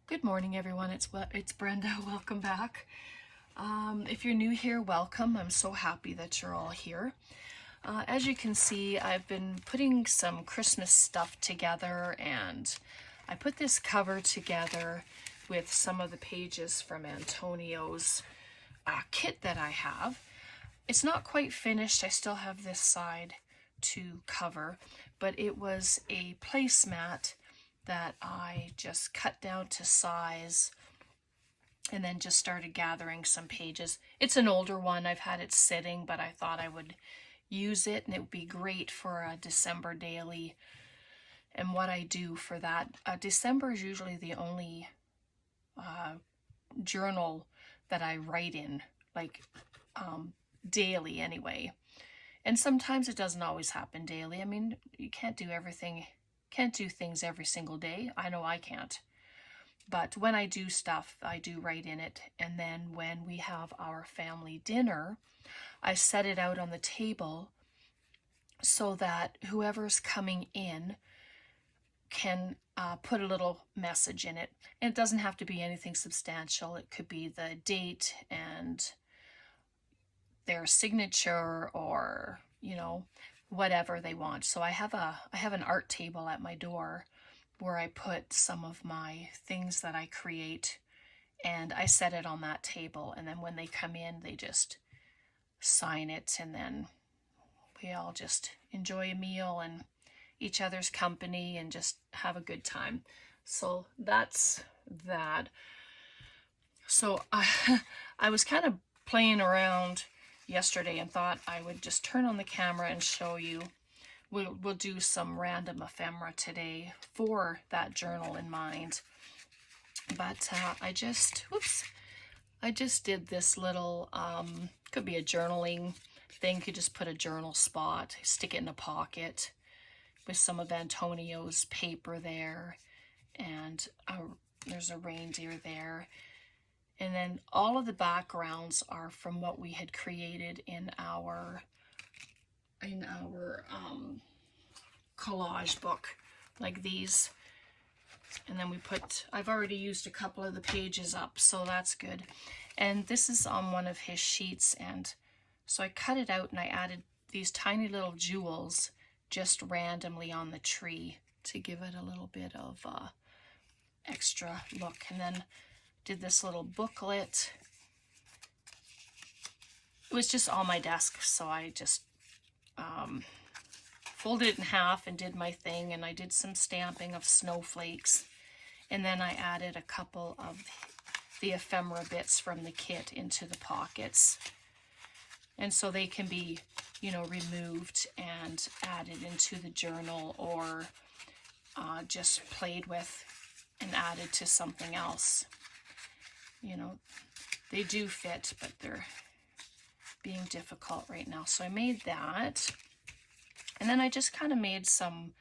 Good morning, everyone. It's Brenda. Welcome back. If you're new here, welcome. I'm so happy that you're all here. As you can see, I've been putting some Christmas stuff together, and I put this cover together with some of the pages from Antonio's kit that I have. It's not quite finished. I still have this side to cover, but it was a placemat that I just cut down to size and then just started gathering some pages. It's an older one. I've had it sitting, but I thought I would use it and it would be great for a December daily. And what I do for that, December is usually the only journal that I write in, like daily anyway. And sometimes it doesn't always happen daily. I mean, you can't do everything, can't do things every single day. I know I can't. But when I do stuff, I do write in it. And then when we have our family dinner, I set it out on the table so that whoever's coming in can put a little message in it. And it doesn't have to be anything substantial. It could be the date and their signature, or, you know, whatever they want. So I have an art table at my door where I put some of my things that I create, and I set it on that table, and then when they come in, they just sign it, and then we all just enjoy a meal and each other's company and just have a good time. So that's that. So I was kind of playing around yesterday and thought I would just turn on the camera and show you. We'll do some random ephemera today for that journal in mind. But I just did this little, could be a journaling thing. You could just put a journal spot, stick it in a pocket with some of Antonio's paper there. And there's a reindeer there. And then all of the backgrounds are from what we had created in our collage book, like these. And then I've already used a couple of the pages up, so that's good. And this is on one of his sheets, and so I cut it out and I added these tiny little jewels just randomly on the tree to give it a little bit of extra look. And then did this little booklet. It was just on my desk, so I just folded it in half and did my thing, and I did some stamping of snowflakes, and then I added a couple of the ephemera bits from the kit into the pockets, and so they can be, you know, removed and added into the journal, or just played with and added to something else. You know, they do fit, but they're being difficult right now. So I made that. And then I just kind of made some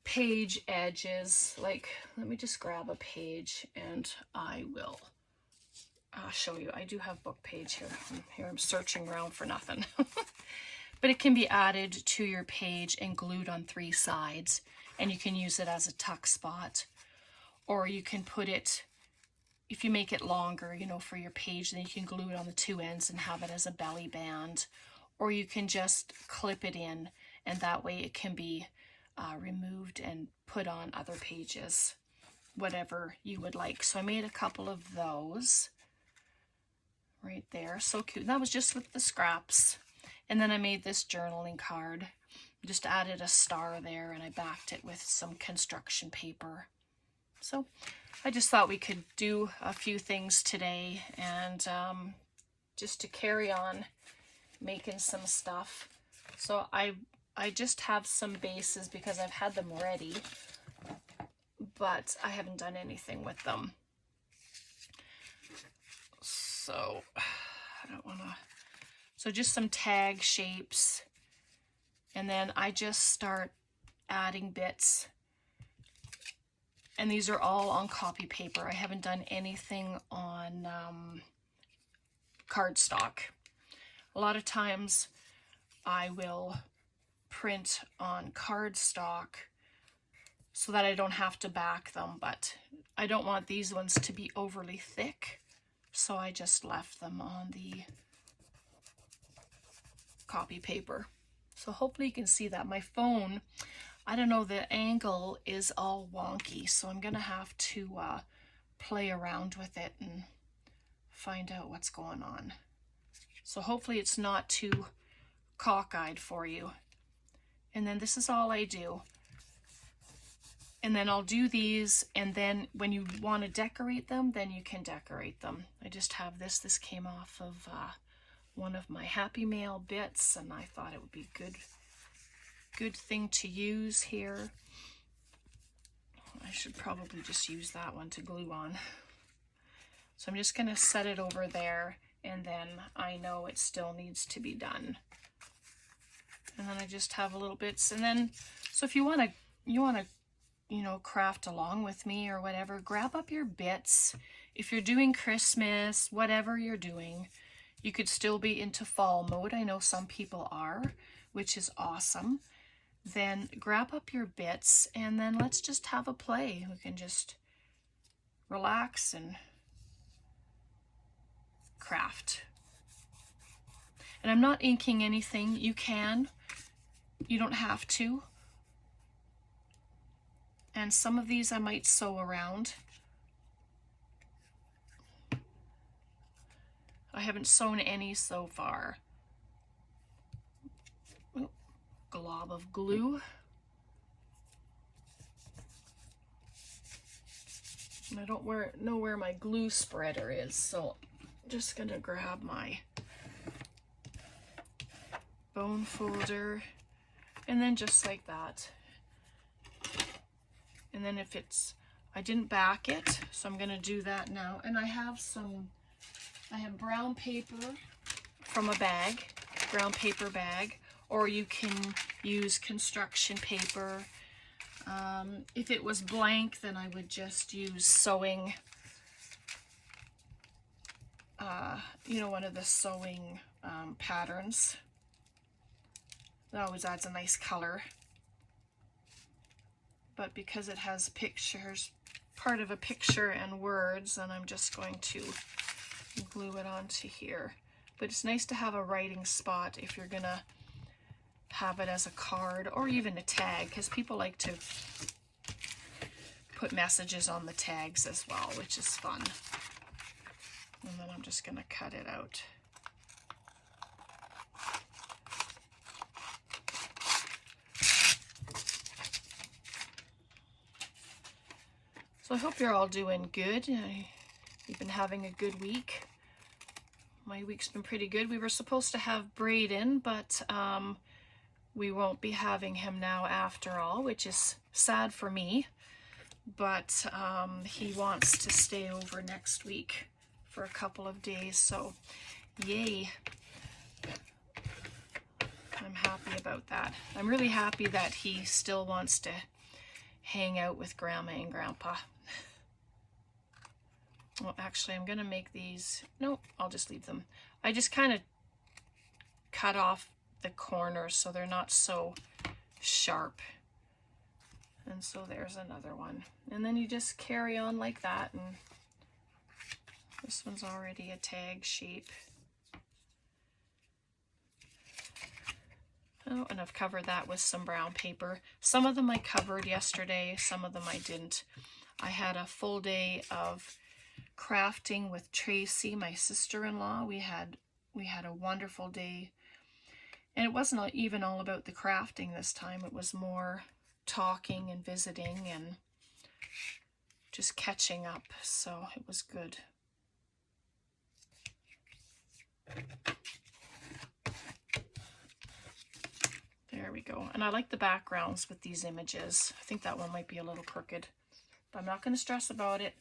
page edges. Like, let me just grab a page and I will show you. I do have book page here. I'm searching around for nothing. But it can be added to your page and glued on 3 sides. And you can use it as a tuck spot. Or you can put it, if you make it longer, you know, for your page, then you can glue it on the 2 ends and have it as a belly band. Or you can just clip it in, and that way it can be removed and put on other pages, whatever you would like. So I made a couple of those right there. So cute. And that was just with the scraps. And then I made this journaling card. Just added a star there, and I backed it with some construction paper. So I just thought we could do a few things today, and just to carry on making some stuff. So I just have some bases because I've had them ready, but I haven't done anything with them. So I don't want to. So just some tag shapes, and then I just start adding bits. And these are all on copy paper. I haven't done anything on cardstock. A lot of times I will print on cardstock so that I don't have to back them, but I don't want these ones to be overly thick, so I just left them on the copy paper. So hopefully you can see that. My phone, I don't know, the angle is all wonky, so I'm gonna have to play around with it and find out what's going on. So hopefully it's not too cockeyed for you. And then this is all I do. And then I'll do these, and then when you want to decorate them, then you can decorate them. I just have this. This came off of one of my Happy Mail bits, and I thought it would be good thing to use here. I should probably just use that one to glue on. So I'm just going to set it over there, and then I know it still needs to be done. And then I just have a little bits, and then, so if you want to, you know, craft along with me or whatever, grab up your bits. If you're doing Christmas, whatever you're doing, you could still be into fall mode. I know some people are, which is awesome. Then grab up your bits and then let's just have a play. We can just relax and craft. And I'm not inking anything. You can. You don't have to. And some of these I might sew around. I haven't sewn any so far. Ooh, glob of glue. And I don't know where my glue spreader is, so I'm just gonna grab my bone folder, and then just like that. And then if it's, I didn't back it, so I'm gonna do that now. And I have brown paper from a bag, brown paper bag, or you can use construction paper. If it was blank, then I would just use sewing, you know, one of the sewing patterns. That always adds a nice color. But because it has pictures, part of a picture and words, then I'm just going to glue it onto here. But it's nice to have a writing spot if you're gonna have it as a card or even a tag, because people like to put messages on the tags as well, which is fun. And then I'm just gonna cut it out. So I hope you're all doing good. You've been having a good week. My week's been pretty good. We were supposed to have Braden, but we won't be having him now after all, which is sad for me. But he wants to stay over next week for a couple of days, so yay. I'm happy about that. I'm really happy that he still wants to hang out with Grandma and Grandpa. Well, actually, I'm going to make these. Nope, I'll just leave them. I just kind of cut off the corners so they're not so sharp. And so there's another one. And then you just carry on like that. And this one's already a tag shape. Oh, and I've covered that with some brown paper. Some of them I covered yesterday, some of them I didn't. I had a full day of crafting with Tracy, my sister-in-law. We had a wonderful day. And it wasn't even all about the crafting this time. It was more talking and visiting and just catching up. So it was good. There we go. And I like the backgrounds with these images. I think that one might be a little crooked, but I'm not going to stress about it.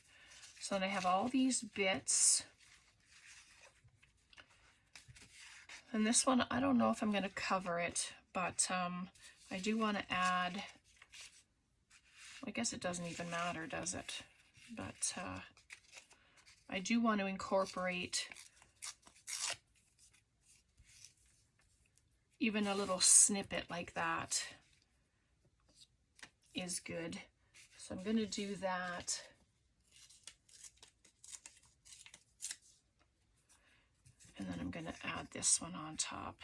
So then I have all these bits. And this one, I don't know if I'm going to cover it, but I do want to add, I guess it doesn't even matter, does it? But I do want to incorporate even a little snippet like that is good. So I'm going to do that. And then I'm going to add this one on top.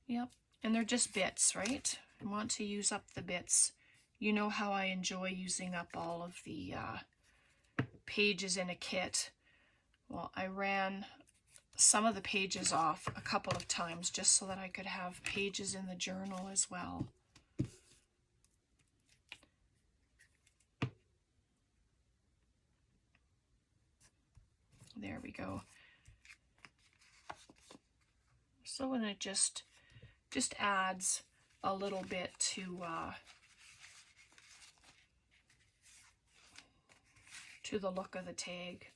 Yep, and they're just bits, right? I want to use up the bits. You know how I enjoy using up all of the pages in a kit. Well, I ran some of the pages off a couple of times just so that I could have pages in the journal as well. There we go. So, and it just adds a little bit to the look of the tag.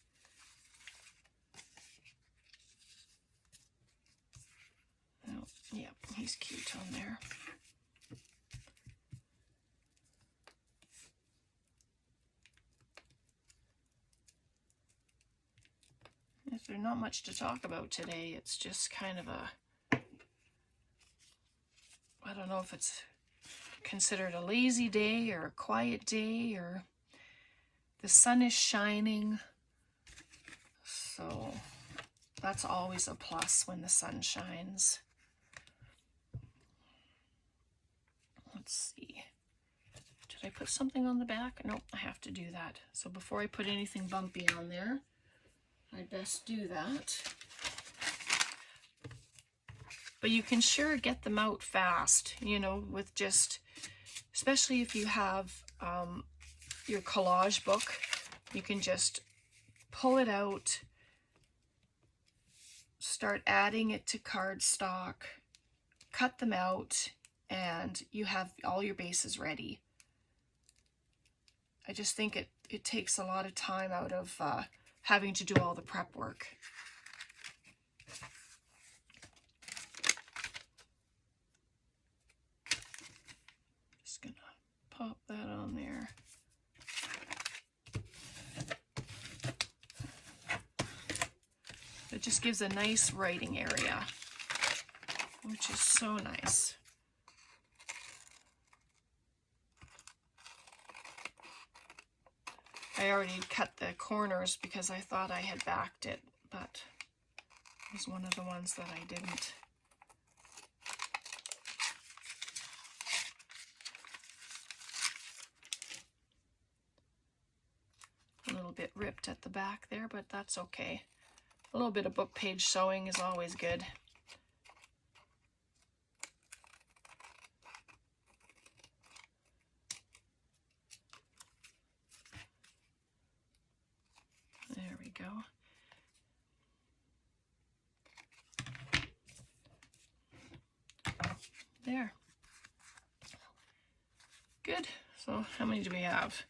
Oh, yeah, he's cute on there. There's not much to talk about today. It's just kind of a, I don't know if it's considered a lazy day or a quiet day, or the sun is shining. So that's always a plus when the sun shines. Let's see. Did I put something on the back? Nope, I have to do that. So before I put anything bumpy on there, I'd best do that. But you can sure get them out fast, you know, with just, especially if you have your collage book, you can just pull it out, start adding it to cardstock, cut them out, and you have all your bases ready. I just think it takes a lot of time out of having to do all the prep work. Just gonna pop that on there. It just gives a nice writing area, which is so nice. I already cut the corners because I thought I had backed it, but it was one of the ones that I didn't. A little bit ripped at the back there, but that's okay. A little bit of book page sewing is always good. There we go. There. Good. So how many do we have?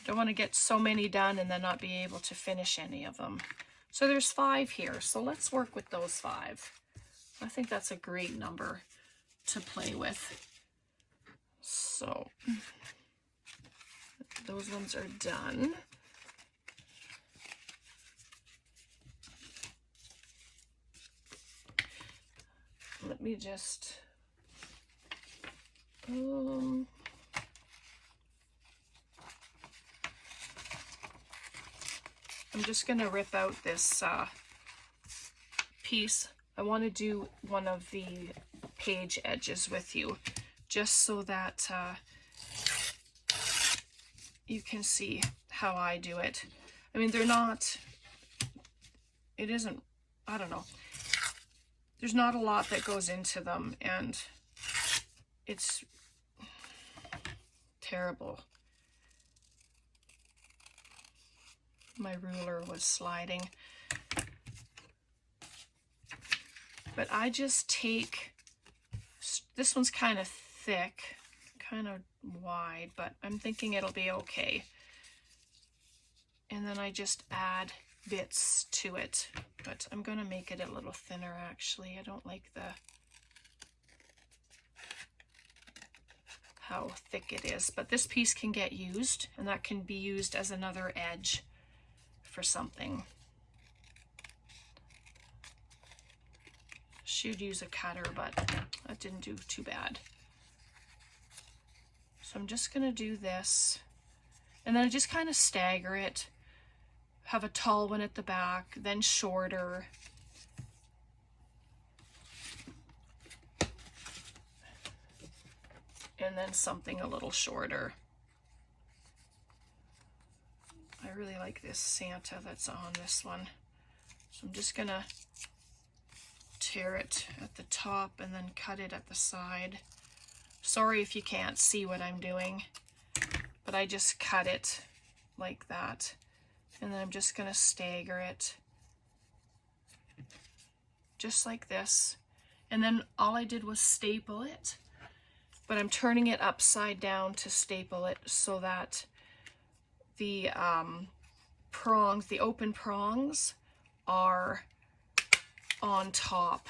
I don't want to get so many done and then not be able to finish any of them. So there's 5 here. So let's work with those 5. I think that's a great number to play with. So those ones are done. Let me just I'm just going to rip out this piece. I want to do one of the page edges with you, just so that you can see how I do it. I mean, they're not, it isn't, I don't know. There's not a lot that goes into them, and it's terrible. My ruler was sliding. But I just take, this one's kind of thick, kind of wide, but I'm thinking it'll be okay. And then I just add bits to it, but I'm going to make it a little thinner actually. I don't like how thick it is, but this piece can get used, and that can be used as another edge for something. Should use a cutter, but that didn't do too bad. So I'm just going to do this, and then I just kind of stagger it. Have a tall one at the back, then shorter. And then something a little shorter. I really like this Santa that's on this one. So I'm just gonna tear it at the top and then cut it at the side. Sorry if you can't see what I'm doing, but I just cut it like that. And then I'm just gonna stagger it just like this. And then all I did was staple it, but I'm turning it upside down to staple it so that the prongs, the open prongs, are on top,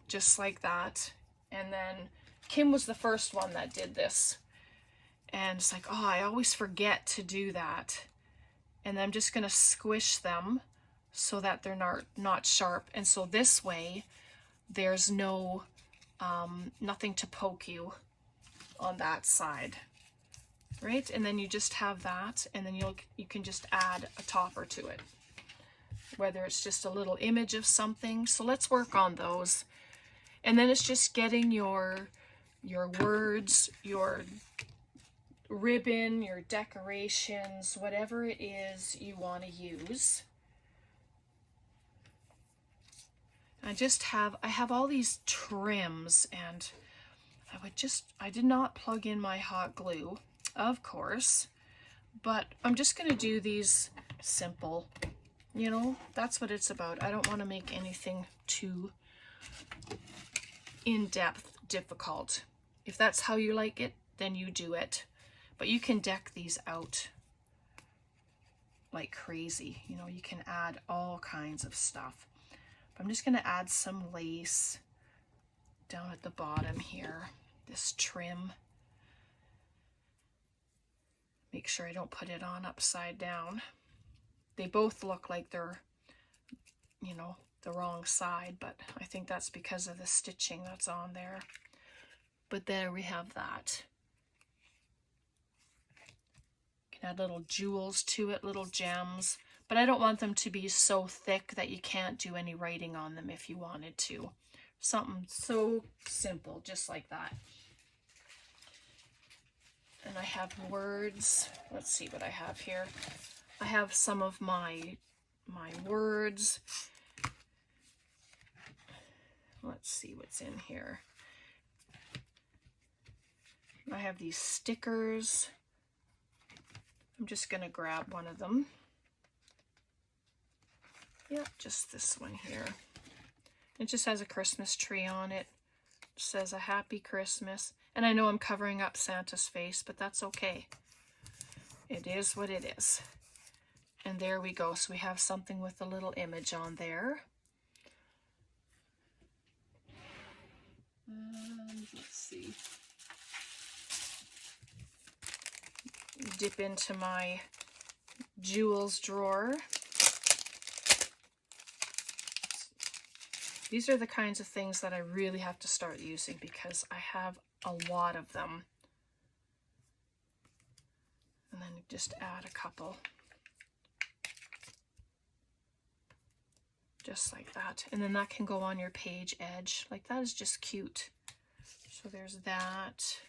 just like that. And then Kim was the first one that did this. And it's like, oh, I always forget to do that. And I'm just gonna squish them so that they're not sharp. And so this way, there's no, nothing to poke you on that side, right? And then you just have that, and then you can just add a topper to it, whether it's just a little image of something. So let's work on those. And then it's just getting your words, your ribbon, your decorations, whatever it is you want to use. I have all these trims, and I did not plug in my hot glue, of course, but I'm just going to do these simple. You know, that's what it's about. I don't want to make anything too in-depth, difficult. If that's how you like it, then you do it. But you can deck these out like crazy. You know, you can add all kinds of stuff. But I'm just going to add some lace down at the bottom here, this trim. Make sure I don't put it on upside down. They both look like they're, you know, the wrong side, but I think that's because of the stitching that's on there. But there we have that. You can add little jewels to it, little gems, but I don't want them to be so thick that you can't do any writing on them if you wanted to. Something so simple, just like that. And I have words. Let's see what I have here. I have some of my words. Let's see what's in here. I have these stickers. I'm just going to grab one of them. Yep, just this one here. It just has a Christmas tree on it. It says a happy Christmas. And I know I'm covering up Santa's face, but that's okay. It is what it is. And there we go. So we have something with a little image on there. Let's see. Dip into my jewels drawer. These are the kinds of things that I really have to start using because I have a lot of them. And then just add a couple. Just like that. And then that can go on your page edge. Like, that is just cute. So there's that.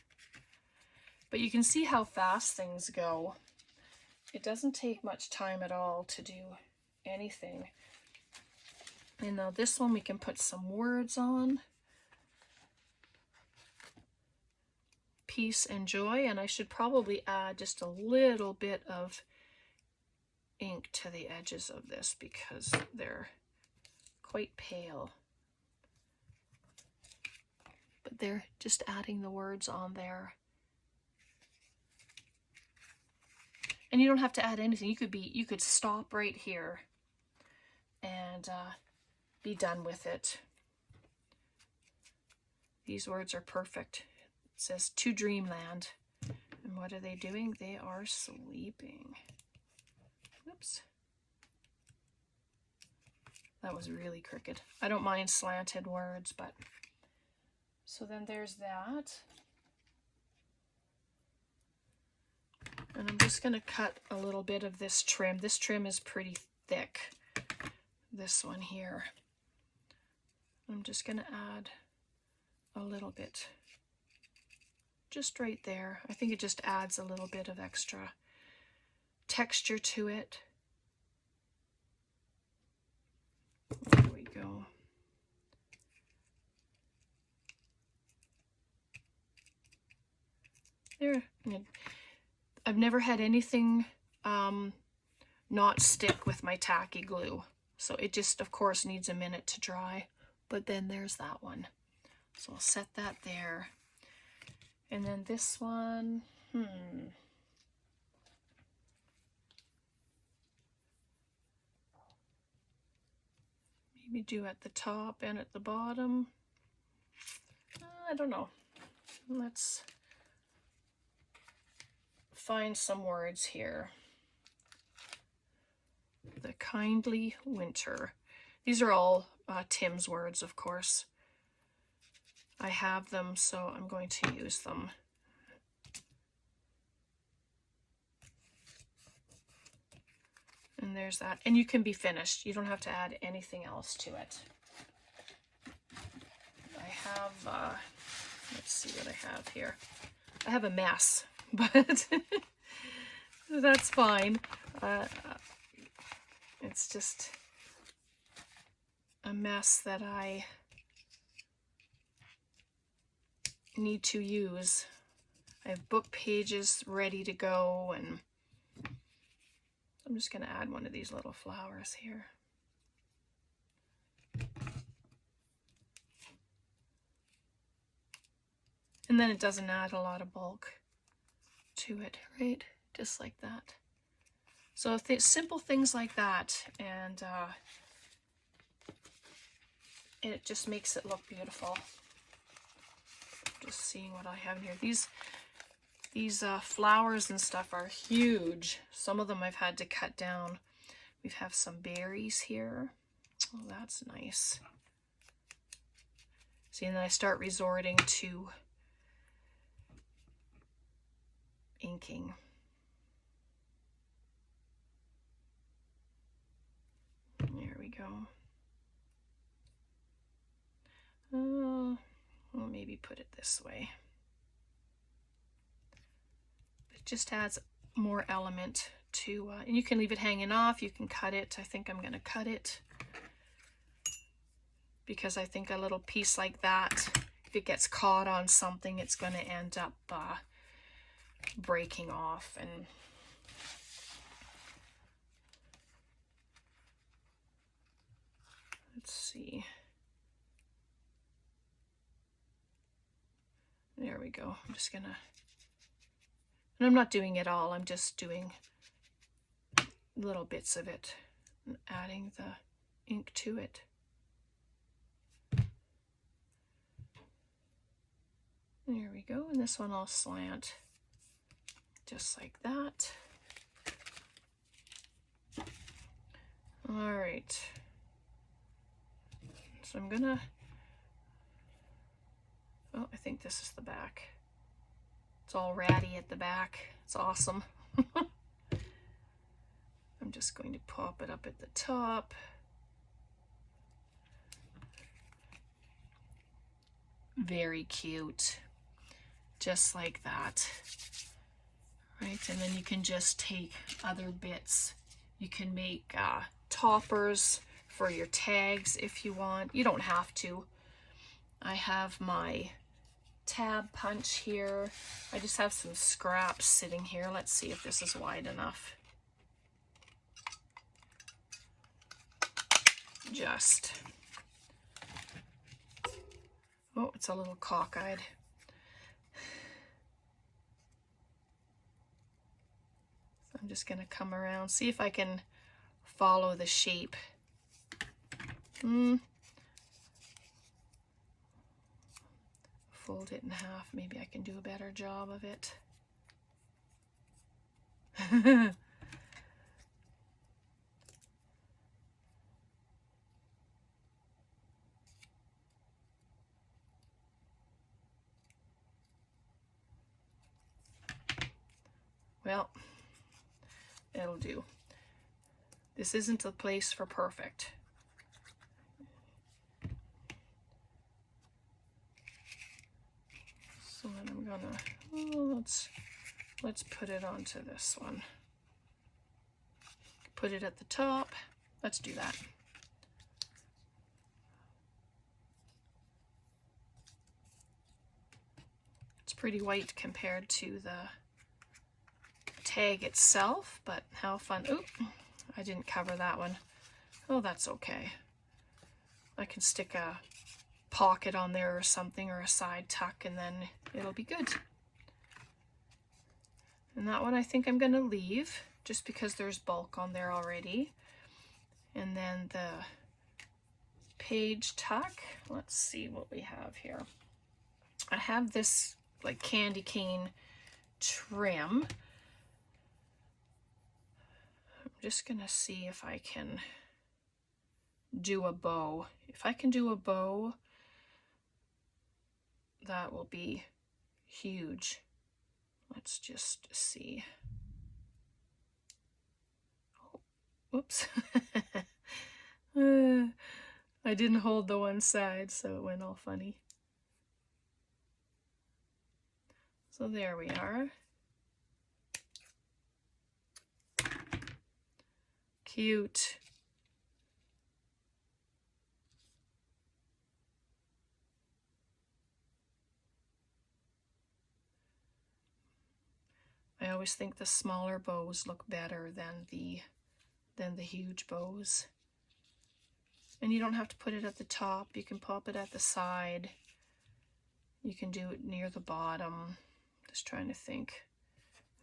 But you can see how fast things go. It doesn't take much time at all to do anything. And now this one we can put some words on. Peace and joy. And I should probably add just a little bit of ink to the edges of this because they're quite pale. But they're just adding the words on there. And you don't have to add anything. You could stop right here and be done with it. These words are perfect. It says to dreamland. And what are they doing? They are sleeping. Oops. That was really crooked. I don't mind slanted words, but so then there's that. And I'm just going to cut a little bit of this trim. This trim is pretty thick, this one here. I'm just going to add a little bit, just right there. I think it just adds a little bit of extra texture to it. There we go. There. I've never had anything not stick with my tacky glue. So it just, of course, needs a minute to dry. But then there's that one. So I'll set that there. And then this one, maybe do at the top and at the bottom. I don't know. Let's find some words here. The kindly winter. These are all Tim's words, of course. I have them, so I'm going to use them. And there's that. And you can be finished. You don't have to add anything else to it. I have, let's see what I have here. I have a mess, but that's fine. It's just a mess that I need to use. I have book pages ready to go, and I'm just going to add one of these little flowers here. And then it doesn't add a lot of bulk to it, right? Just like that. So simple things like that, and it just makes it look beautiful. Just seeing what I have in here. These flowers and stuff are huge. Some of them I've had to cut down. We have some berries here. Oh, that's nice. See, and then I start resorting to inking. There we go. We'll maybe put it this way. It just adds more element to, and you can leave it hanging off, you can cut it. I think I'm going to cut it because I think a little piece like that, if it gets caught on something, it's going to end up breaking off. And let's see. There we go. I'm just gonna, and I'm not doing it all, I'm just doing little bits of it and adding the ink to it. There we go, and this one I'll slant just like that. All right, so I'm gonna, oh, I think this is the back. It's all ratty at the back. It's awesome. I'm just going to pop it up at the top. Very cute. Just like that. Right, and then you can just take other bits. You can make toppers for your tags if you want. You don't have to. I have my tab punch here. I just have some scraps sitting here. Let's see if this is wide enough. Just. Oh, it's a little cockeyed. So I'm just going to come around, see if I can follow the shape. Fold it in half. Maybe I can do a better job of it. Well, It'll do. This isn't the place for perfect. So then I'm gonna, let's put it onto this one. Put it at the top. Let's do that. It's pretty white compared to the tag itself, but how fun. Oop, I didn't cover that one. Oh, that's okay. I can stick a pocket on there or something, or a side tuck, and then it'll be good. And that one I think I'm going to leave just because there's bulk on there already. And then the page tuck, let's see what we have here. I have this like candy cane trim. I'm just going to see if I can do a bow. If I can do a bow, that will be huge. Let's just see. Oh, whoops. I didn't hold the one side, so it went all funny. So there we are. Cute. I always think the smaller bows look better than the huge bows. And you don't have to put it at the top. You can pop it at the side. You can do it near the bottom. Just trying to think,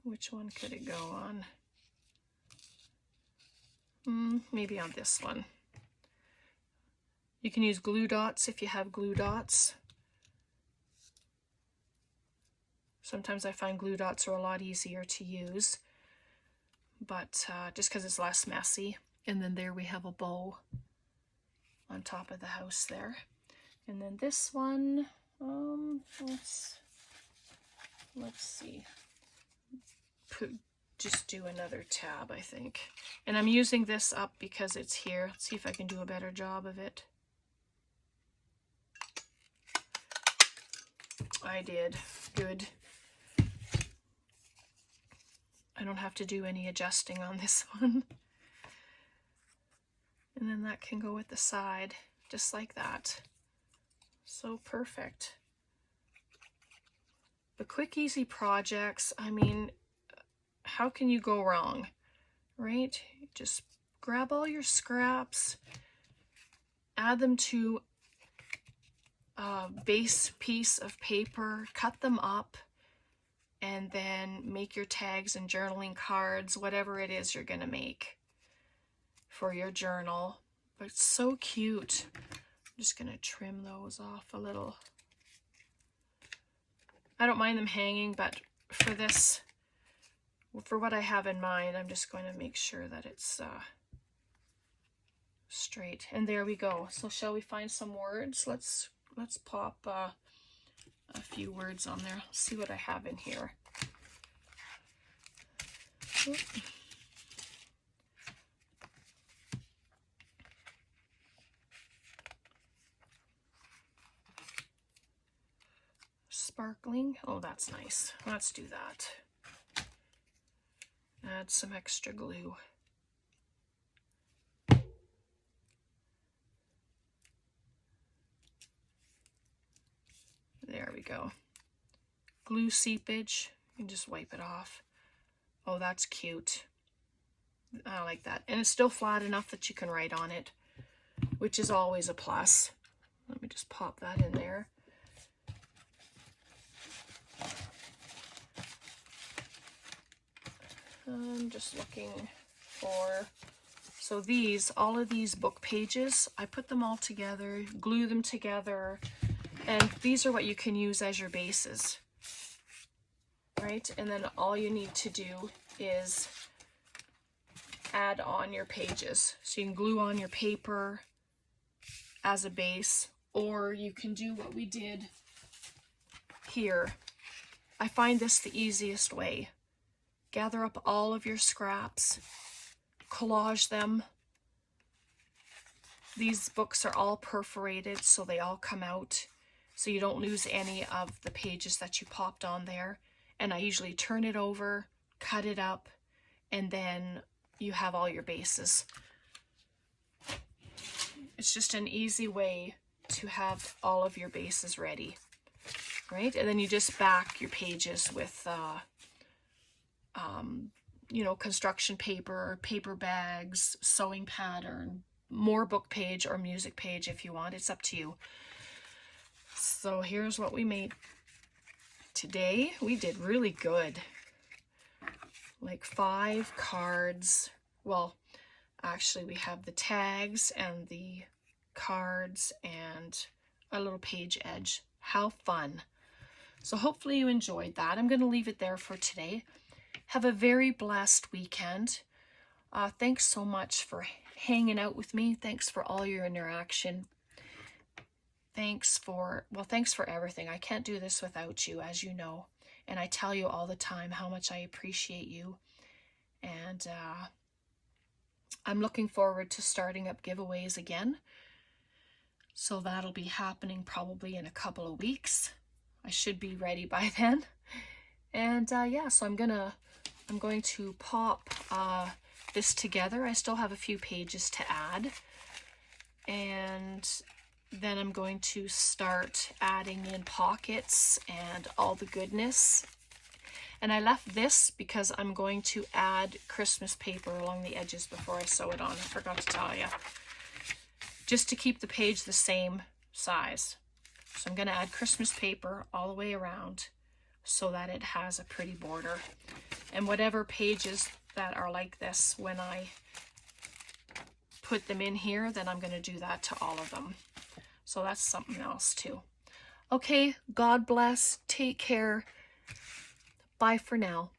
which one could it go on? Maybe on this one. You can use glue dots if you have glue dots. Sometimes I find glue dots are a lot easier to use, but just because it's less messy. And then there we have a bow on top of the house there. And then this one, let's see. Just do another tab, I think. And I'm using this up because it's here. Let's see if I can do a better job of it. I did. Good. I don't have to do any adjusting on this one. And then that can go at the side, just like that. So perfect. The quick, easy projects, I mean, how can you go wrong, right? Just grab all your scraps, add them to a base piece of paper, cut them up, and then make your tags and journaling cards, whatever it is you're going to make for your journal. But it's so cute. I'm just going to trim those off a little. I don't mind them hanging, but for this, for what I have in mind, I'm just going to make sure that it's straight. And there we go. So shall we find some words? Let's pop a few words on there. See what I have in here. Sparkling. Oh, that's nice. Let's do that. Add some extra glue. There we go. Glue seepage. You can just wipe it off. Oh, that's cute. I like that. And it's still flat enough that you can write on it, which is always a plus. Let me just pop that in there. I'm just looking for, so these, all of these book pages, I put them all together, glue them together, and these are what you can use as your bases, right? And then all you need to do is add on your pages. So you can glue on your paper as a base, or you can do what we did here. I find this the easiest way. gather up all of your scraps, collage them. These books are all perforated, so they all come out, so you don't lose any of the pages that you popped on there. And I usually turn it over, cut it up, and then you have all your bases. It's just an easy way to have all of your bases ready, right? And then you just back your pages with, you know, construction paper, paper bags, sewing pattern, more book page or music page if you want. It's up to you. So here's what we made today. We did really good. Like 5 cards. Well, actually we have the tags and the cards and a little page edge. How fun. So hopefully you enjoyed that. I'm going to leave it there for today. Have a very blessed weekend. Thanks so much for hanging out with me. Thanks for all your interaction. Thanks for everything. I can't do this without you, as you know. And I tell you all the time how much I appreciate you. And I'm looking forward to starting up giveaways again. So that'll be happening probably in a couple of weeks. I should be ready by then. And yeah, so I'm going to pop this together. I still have a few pages to add. And then I'm going to start adding in pockets and all the goodness. And I left this because I'm going to add Christmas paper along the edges before I sew it on. I forgot to tell you. Just to keep the page the same size. So I'm going to add Christmas paper all the way around so that it has a pretty border. And whatever pages that are like this, when I put them in here, then I'm going to do that to all of them. So that's something else too. Okay, God bless. Take care. Bye for now.